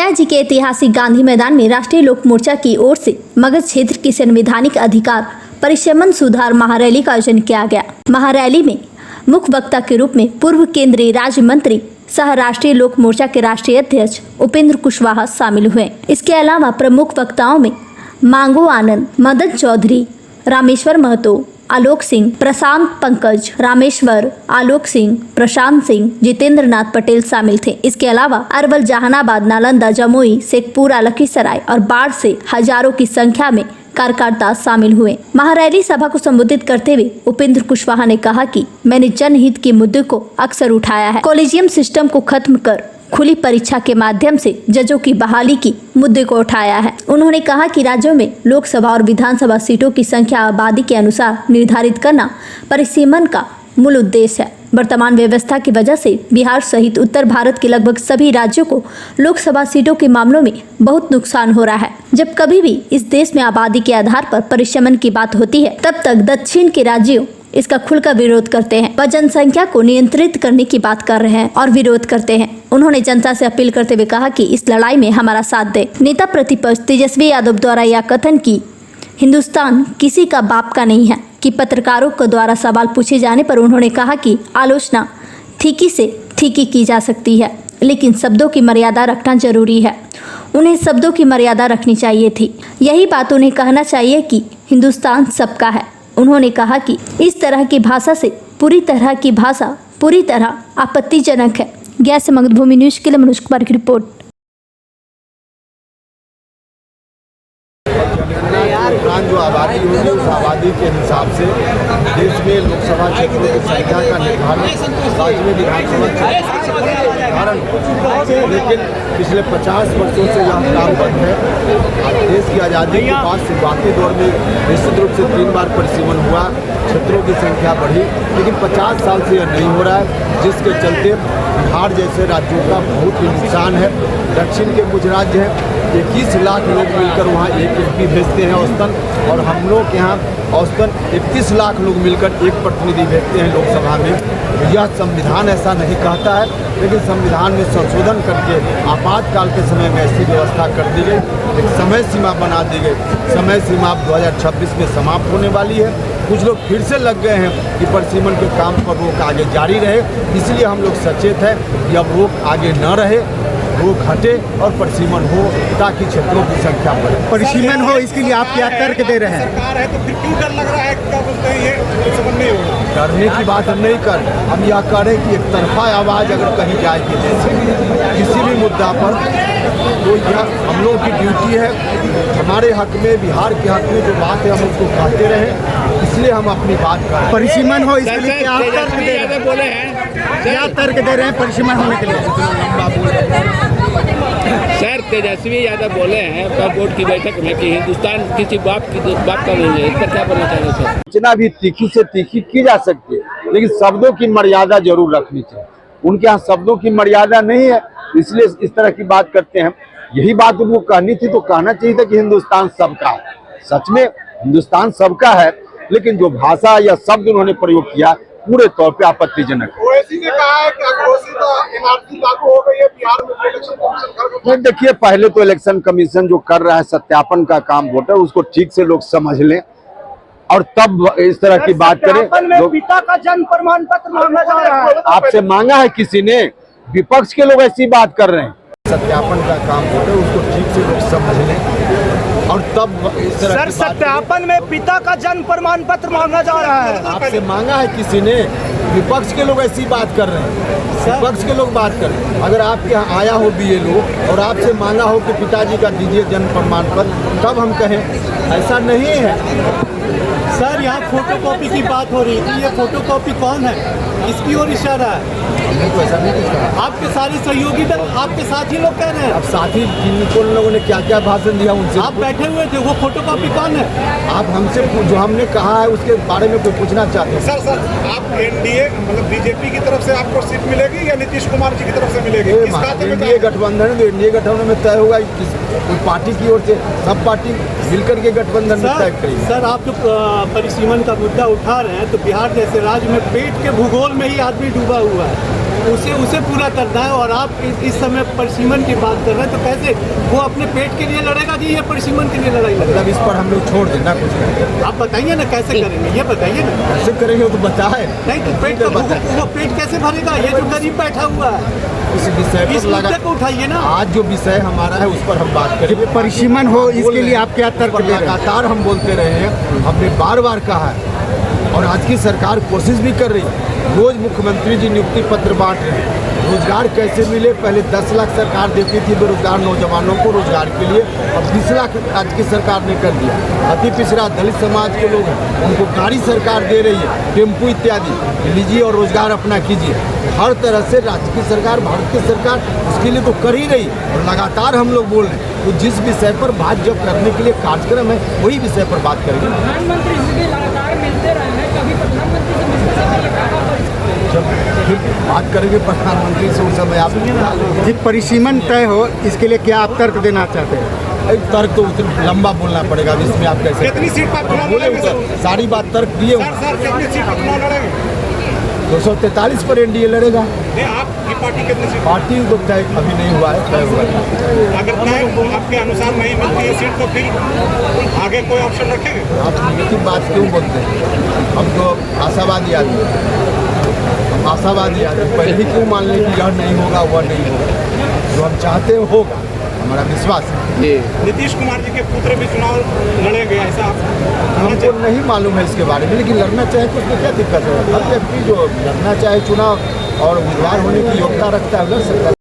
गया जी के ऐतिहासिक गांधी मैदान में राष्ट्रीय लोक मोर्चा की ओर से मगध क्षेत्र की संवैधानिक अधिकार परिशमन सुधार महारैली का आयोजन किया गया। महारैली में मुख्य वक्ता के रूप में पूर्व केंद्रीय राज्य मंत्री सह राष्ट्रीय लोक मोर्चा के राष्ट्रीय अध्यक्ष उपेंद्र कुशवाहा शामिल हुए। इसके अलावा प्रमुख वक्ताओं में मांगो आनंद, मदन चौधरी, रामेश्वर महतो, आलोक सिंह, प्रशांत पंकज, रामेश्वर, आलोक सिंह, प्रशांत सिंह, जितेंद्र नाथ पटेल शामिल थे। इसके अलावा अरवल, जहानाबाद, नालंदा, जमुई, शेखपुरा, लखीसराय और बाढ़ से हजारों की संख्या में कार्यकर्ता शामिल हुए। महारैली सभा को संबोधित करते हुए उपेंद्र कुशवाहा ने कहा कि मैंने जनहित के मुद्दे को अक्सर उठाया है। कॉलेजियम सिस्टम को खत्म कर खुली परीक्षा के माध्यम से जजों की बहाली की मुद्दे को उठाया है। उन्होंने कहा कि राज्यों में लोकसभा और विधानसभा सीटों की संख्या आबादी के अनुसार निर्धारित करना परिसीमन का मूल उद्देश्य है। वर्तमान व्यवस्था की वजह से बिहार सहित उत्तर भारत के लगभग सभी राज्यों को लोकसभा सीटों के मामलों में बहुत नुकसान हो रहा है। जब कभी भी इस देश में आबादी के आधार पर परिशमन की बात होती है, तब तक दक्षिण के राज्यों इसका खुलकर विरोध करते हैं। वह जनसंख्या को नियंत्रित करने की बात कर रहे हैं और विरोध करते हैं। उन्होंने जनता से अपील करते हुए कहा कि इस लड़ाई में हमारा साथ दे। नेता प्रतिपक्ष तेजस्वी यादव द्वारा यह कथन की हिंदुस्तान किसी का बाप का नहीं है कि पत्रकारों के द्वारा सवाल पूछे जाने पर उन्होंने कहा कि आलोचना ठीकी से ठीकी की जा सकती है, लेकिन शब्दों की मर्यादा रखना जरूरी है। उन्हें शब्दों की मर्यादा रखनी चाहिए थी। यही बात उन्हें कहना चाहिए कि हिंदुस्तान सबका है। उन्होंने कहा कि इस तरह की भाषा से पूरी तरह आपत्तिजनक है। गया से मगध भूमि न्यूज के लिए मनोज कुमार की रिपोर्ट। जो आबादी होगी उस आबादी के हिसाब से देश में लोकसभा क्षेत्रों की संख्या का निर्धारण राज्य में विधानसभा क्षेत्र का निर्धारण, लेकिन पिछले 50 वर्षों से यह काम बंद है। देश की आज़ादी के बाद शुरुआती दौर में निश्चित रूप से 3 बार परिसीमन हुआ, क्षेत्रों की संख्या बढ़ी, लेकिन 50 साल से यह नहीं हो रहा है, जिसके चलते बिहार जैसे राज्यों का बहुत ही नुकसान है। दक्षिण के कुछ राज्य हैं, 21 लाख लोग मिलकर वहाँ एक MP भेजते हैं औसतन, और हम लोग यहाँ औसतन 31 लाख लोग मिलकर एक प्रतिनिधि भेजते हैं लोकसभा में। यह संविधान ऐसा नहीं कहता है, लेकिन संविधान में संशोधन करके आपातकाल के समय में ऐसी व्यवस्था कर दी गई, एक समय सीमा बना दी गई। समय सीमा अब 2026 में समाप्त होने वाली है। कुछ लोग फिर से लग गए हैं कि परिसीमन के काम पर रोक आगे जारी रहे, इसलिए हम लोग सचेत हैं कि अब रोक आगे न रहे, रोक हटे और परिसीमन हो, ताकि क्षेत्रों की संख्या बढ़े। परिसीमन हो, इसके लिए आप क्या तर्क दे रहे हैं? सरकार है तो फिर क्यों डर लग रहा है? क्या बोलते हैं, ये समझ नहीं होगा। करने की बात हम नहीं कर, हम यह करें कि एक तरफा आवाज़ अगर कहीं जाएगी किसी भी मुद्दा पर, तो यह हम लोगों की ड्यूटी है। हमारे हक में, बिहार के हक में जो बात है हम उसको कहते रहें, इसलिए हम अपनी बात करें। परिसीमन हो, इसके लिए क्या तर्क दे रहे हैं? बोले हैं क्या तर्क दे रहे हैं परिसीमन होने के लिए? सर, तेजस्वी यादव बोले हैं पर बोर्ड की बैठक में कि हिंदुस्तान किसी बाप का नहीं है। इस पर क्या बोलना चाहिए सर? सूचना भी तीखी से तीखी की जा सकती है, लेकिन शब्दों की मर्यादा जरूर रखनी चाहिए। उनके यहाँ शब्दों की मर्यादा नहीं है, इसलिए इस तरह की बात करते हैं। यही बात उनको कहनी थी तो कहना चाहिए था कि हिंदुस्तान सबका है। सच में हिंदुस्तान सबका है, लेकिन जो भाषा या शब्द उन्होंने प्रयोग किया पूरे तौर पे आपत्तिजनक है। ओवैसी ने कहा है कि NRC लागू हो गई है बिहार में, इलेक्शन कमीशन देखिए, पहले तो इलेक्शन कमीशन जो कर रहा है सत्यापन का काम वोटर, उसको ठीक से लोग समझ लें और तब इस तरह की बात करें। पिता का जन्म प्रमाण पत्र मांगा जा रहा है। आपसे मांगा है किसी ने? विपक्ष के लोग ऐसी बात कर रहे हैं। सत्यापन का काम वोटर, उसको ठीक से लोग समझ लें और तब इस तरह सर, सत्यापन में पिता का जन्म प्रमाण पत्र मांगा जा रहा है। आपसे मांगा है किसी ने? विपक्ष के लोग ऐसी बात कर रहे हैं। विपक्ष के लोग बात कर रहे हैं। अगर आपके यहाँ आया हो BLO और आपसे मांगा हो कि पिताजी का दीजिए जन्म प्रमाण पत्र, तब हम कहें। ऐसा नहीं है सर, यहाँ फोटोकॉपी की बात हो रही थी। ये फोटोकॉपी कौन है? इसकी ओर इशारा है। हमने तो ऐसा नहीं कहा। आपके सारे सहयोगी दल, आपके साथी लोग कह रहे हैं। अब साथी जिन लोगों ने क्या क्या भाषण दिया उनसे आप बैठे हुए थे, वो फोटोकॉपी कौन है? आप हमसे जो हमने कहा है उसके बारे में कोई पूछना चाहते हैं? सर, आप NDA मतलब BJP की तरफ से आपको सीट मिलेगी या नीतीश कुमार जी की तरफ से मिलेगी? NDA गठबंधन, तो NDA गठबंधन में तय होगा पार्टी की ओर से, सब पार्टी मिलकर के गठबंधन में तय करेगी। सर, आप जो परिसीमन का मुद्दा उठा रहे हैं, तो बिहार जैसे राज्य में पेट के भूगोल में ही आदमी डूबा हुआ है। उसे पूरा करना है। और आप इस समय परिसीमन की बात कर रहे हैं, तो कैसे वो अपने पेट के लिए लड़ेगा कि ये परिसीमन के लिए लड़ाई लड़ेगा? मतलब इस पर हम लोग छोड़ देना कुछ नहीं। आप बताइए ना कैसे करेंगे, ये बताइए ना। कैसे करेंगे वो तो बताए नहीं तो पेट वो पेट कैसे भरेगा? ये जो गरीब बैठा हुआ है, इस विषय इस पर लगा मुद्दे को उठाइए ना। आज जो विषय हमारा है उस पर हम बात करेंगे। परिसीमन हो इसके लिए आप क्या तर्क पर दे रहे हैं? लगातार हम बोलते रहे हैं, हमने बार बार कहा है और आज की सरकार कोशिश भी कर रही है। रोज मुख्यमंत्री जी नियुक्ति पत्र बांट रहे हैं। रोजगार कैसे मिले? पहले 10 लाख सरकार देती थी बेरोजगार नौजवानों को रोजगार के लिए, अब 20 लाख आज की सरकार ने कर दिया। अति पिछड़ा दलित समाज के लोग हैं, उनको गाड़ी सरकार दे रही है, टेम्पू इत्यादि लीजिए और रोजगार अपना कीजिए। हर तरह से राज्य की सरकार, भारत की सरकार उसके लिए तो कर ही रही और लगातार हम लोग बोल रहे हैं। तो जिस विषय पर बात जब करने के लिए कार्यक्रम है वही विषय पर बात करेंगे। प्रधानमंत्री से भी लगातार मिलते रहे हैं, कभी प्रधानमंत्री से मिलते समय कहा जब फिर बात करेंगे प्रधानमंत्री से उस समय आप जी परिसीमन तय हो इसके लिए क्या आप तर्क देना चाहते हैं? एक तर्क तो उतना लंबा बोलना पड़ेगा, इसमें आप कैसे कितनी सीट पर चुनाव बोले लड़ेंगे सर, सारी बात तर्क दिए हूँ। सर कितनी सीट पर चुनाव लड़ेंगे? 243 पर एनडीए लड़ेगा। नहीं, आपकी पार्टी कितनी सीट? पार्टी को तय अभी नहीं हुआ है, तय हुआ। अगर तय आपके अनुसार नहीं मिलती है सीट, तो फिर आगे कोई ऑप्शन रखेंगे? आप नेगेटिव बात क्यों बोलते हैं? हम तो आशावादी आदमी हैं। हम आशावादी आदमी पहले ही क्यों मान लें कि यह नहीं होगा वह नहीं होगा? जो हम चाहते हैं होगा, हमारा विश्वास है। नीतीश कुमार जी के पुत्र भी चुनाव लड़ेंगे, ऐसा हमको नहीं मालूम है इसके बारे में, लेकिन लड़ना चाहे तो उसमें क्या दिक्कत है? हर व्यक्ति जो लड़ना चाहे चुनाव और उम्मीदवार होने की योग्यता रखता है लड़ सकता है।